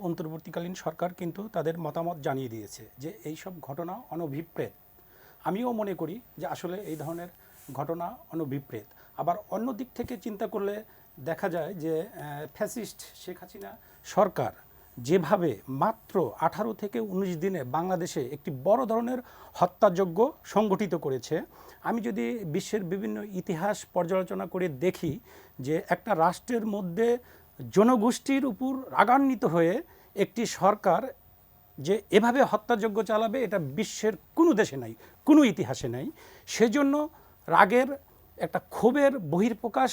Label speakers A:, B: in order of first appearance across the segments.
A: অন্তর্বর্তীকালীন সরকার কিন্তু তাদের মতামত জানিয়ে দিয়েছে যে এই সব ঘটনা অনভিপ্রেত। আমিও মনে করি যে আসলে এই ধরনের ঘটনা অনভিপ্রেত। আবার অন্য দিক থেকে চিন্তা করলে দেখা যায় যে ফ্যাসিস্ট শেখ হাসিনা সরকার যেভাবে মাত্র 18 থেকে 19 দিনে বাংলাদেশে একটি বড় ধরনের হত্যাযজ্ঞ সংগঠিত করেছে। আমি যদি বিশ্বের বিভিন্ন ইতিহাস পর্যালোচনা করে দেখি যে একটা রাষ্ট্রের মধ্যে জনগোষ্ঠীর উপর রাগান্বিত হয়ে একটি সরকার যে এভাবে হত্যাযজ্ঞ চালাবে এটা বিশ্বের কোনো দেশে নাই, কোনো ইতিহাসে নাই। সেজন্য রাগের একটা ক্ষোভের বহিঃপ্রকাশ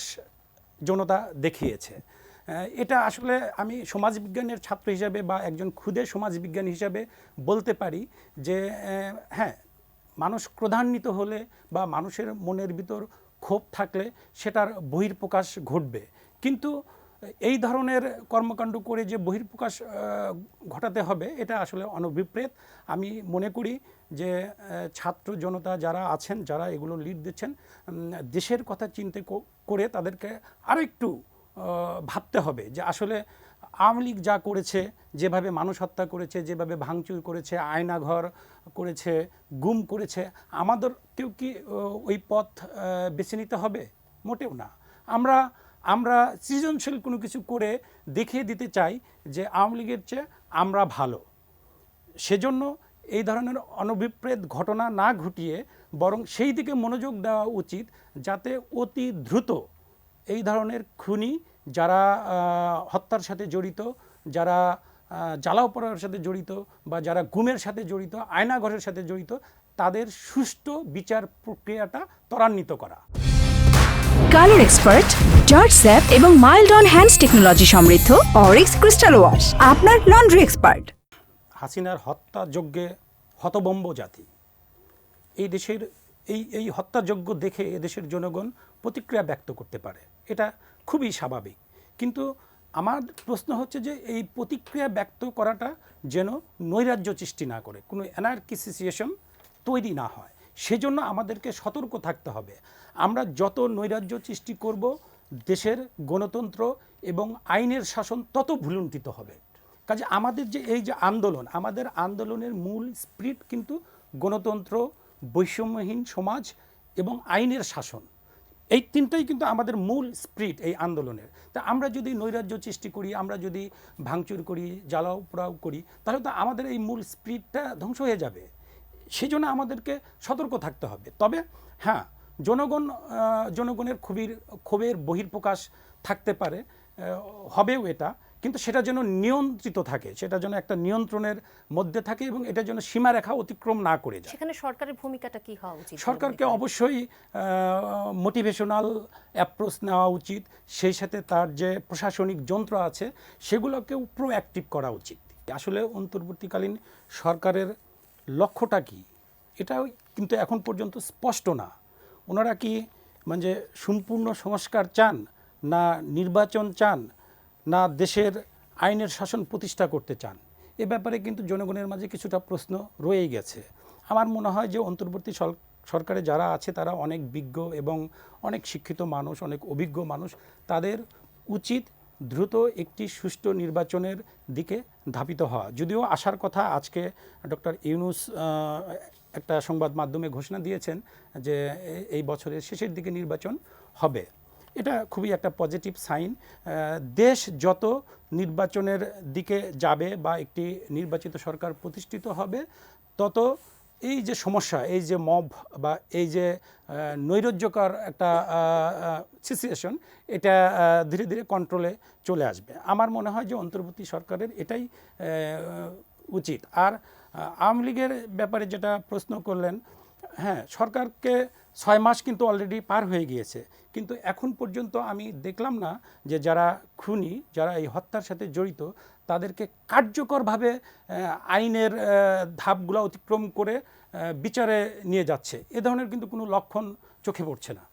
A: জনতা দেখিয়েছে। এটা আসলে আমি সমাজবিজ্ঞানের ছাত্র হিসাবে বা একজন ক্ষুদে সমাজবিজ্ঞানী হিসাবে বলতে পারি যে হ্যাঁ, মানুষ ক্রোধান্বিত হলে বা মানুষের মনের ভিতর ক্ষোভ থাকলে সেটার বহিঃপ্রকাশ ঘটবে। কিন্তু এই ধরনের কর্মকাণ্ড করে যে বহিঃপ্রকাশ ঘটাতে হবে এটা আসলে অনভিপ্রেত। আমি মনে করি যে ছাত্র জনতা যারা আছেন, যারা এগুলো লিড দিচ্ছেন, দেশের কথা চিন্তা করে তাদেরকে আরও একটু ভাবতে হবে যে আসলে আওয়ামী লীগ যা করেছে, যেভাবে মানুষ হত্যা করেছে, যেভাবে ভাঙচুর করেছে, আয়নাঘর করেছে, গুম করেছে, আমাদেরকেও কি ওই পথ বেছে নিতে হবে? মোটেও না। আমরা সৃজনশীল কোনো কিছু করে দেখিয়ে দিতে চাই যে আওয়ামী লীগের চেয়ে আমরা ভালো। সেজন্য এই ধরনের অনভিপ্রেত ঘটনা না ঘটিয়ে বরং সেই দিকে মনোযোগ দেওয়া উচিত যাতে অতি দ্রুত এই ধরনের খুনি যারা হত্যার সাথে জড়িত, যারা জ্বালাও পোড়ার সাথে জড়িত বা যারা গুমের সাথে জড়িত, আয়নাঘরের সাথে জড়িত, তাদের সুষ্ঠু বিচার প্রক্রিয়াটা ত্বরান্বিত করা।
B: কালার এক্সপার্ট, জর্জ স্যাপ এবং মাইল্ড অন হ্যান্ডস টেকনোলজি সমৃদ্ধ অরিক্স ক্রিস্টাল ওয়াশ আপনার লন্ড্রি এক্সপার্ট।
A: হাসিনার হত্যাযজ্ঞে হতবম্ব জাতি। এই দেশের এই হত্যাযজ্ঞ দেখে এদেশের জনগণ প্রতিক্রিয়া ব্যক্ত করতে পারে, এটা খুবই স্বাভাবিক। কিন্তু আমার প্রশ্ন হচ্ছে যে এই প্রতিক্রিয়া ব্যক্ত করাটা যেন নৈরাজ্য সৃষ্টি না করে, কোনো অ্যানার্কি সিচুয়েশন তৈরি না হয়। সেজন্য আমাদেরকে সতর্ক থাকতে হবে। আমরা যত নৈরাজ্য সৃষ্টি করব, দেশের গণতন্ত্র এবং আইনের শাসন তত ভুলুণ্ঠিত হবে। কাজে আমাদের যে এই যে আন্দোলন, আমাদের আন্দোলনের মূল স্পিরিট কিন্তু গণতন্ত্র, বৈষম্যহীন সমাজ এবং আইনের শাসন। এই তিনটাই কিন্তু আমাদের মূল স্পিরিট এই আন্দোলনের। তা আমরা যদি নৈরাজ্য সৃষ্টি করি, আমরা যদি ভাঙচুর করি, জ্বালাও পোড়াও করি, তাহলে তো আমাদের এই মূল স্পিরিটটা ধ্বংস হয়ে যাবে। সেই জন্য আমাদেরকে সতর্ক থাকতে হবে। তবে হ্যাঁ, জনগণের ক্ষোভের বহিঃপ্রকাশ থাকতে পারে, হবেও এটা, কিন্তু সেটা যেন নিয়ন্ত্রিত থাকে, সেটা যেন একটা নিয়ন্ত্রণের মধ্যে থাকে এবং এটা যেন সীমারেখা অতিক্রম না করে যায়।
C: সেখানে সরকারের ভূমিকাটা কি হওয়া উচিত?
A: সরকারকে অবশ্যই মোটিভেশনাল অ্যাপ্রোচ নেওয়া উচিত। সেই সাথে তার যে প্রশাসনিক যন্ত্র আছে সেগুলোকেও প্রোঅ্যাক্টিভ করা উচিত। আসলে অন্তর্বর্তীকালীন সরকারের লক্ষ্যটা কি, এটাও কিন্তু এখন পর্যন্ত স্পষ্ট না। ওনারা কি মানে সম্পূর্ণ সংস্কার চান, না নির্বাচন চান, না দেশের আইনের শাসন প্রতিষ্ঠা করতে চান? এ ব্যাপারে কিন্তু জনগণের মাঝে কিছুটা প্রশ্ন রয়েই গেছে। আমার মনে হয় যে অন্তর্বর্তী সরকারে যারা আছে তারা অনেক বিজ্ঞ এবং অনেক শিক্ষিত মানুষ, অনেক অভিজ্ঞ মানুষ। তাদের উচিত দ্রুত একটি সুষ্ঠু নির্বাচনের দিকে ধাবিত হওয়া। যদিও আসার কথা, আজকে ডক্টর ইউনূস একটা সংবাদ মাধ্যমে ঘোষণা দিয়েছেন যে এই বছরের শেষের দিকে নির্বাচন হবে। এটা খুবই একটা পজিটিভ সাইন। দেশ যত নির্বাচনের দিকে যাবে বা একটি নির্বাচিত সরকার প্রতিষ্ঠিত হবে, তত এই যে সমস্যা, এই যে মব বা এই যে নৈরাজ্যকর একটা সিচুয়েশন, এটা ধীরে ধীরে কন্ট্রোলে চলে আসবে। আমার মনে হয় যে অন্তর্বর্তী সরকারের এটাই উচিত। আর আওয়ামী লীগের ব্যাপারে যেটা প্রশ্ন করলেন, হ্যাঁ, সরকারকে 6 মাস কিন্তু অলরেডি পার হয়ে গিয়েছে, কিন্তু এখন পর্যন্ত আমি দেখলাম না যে যারা খুনি, যারা এই হত্যার সাথে জড়িত, তাদেরকে কার্যকরভাবে আইনের ধাপগুলো অতিক্রম করে বিচারে নিয়ে যাচ্ছে। এ ধরনের কিন্তু কোনো লক্ষণ চোখে পড়ছে না।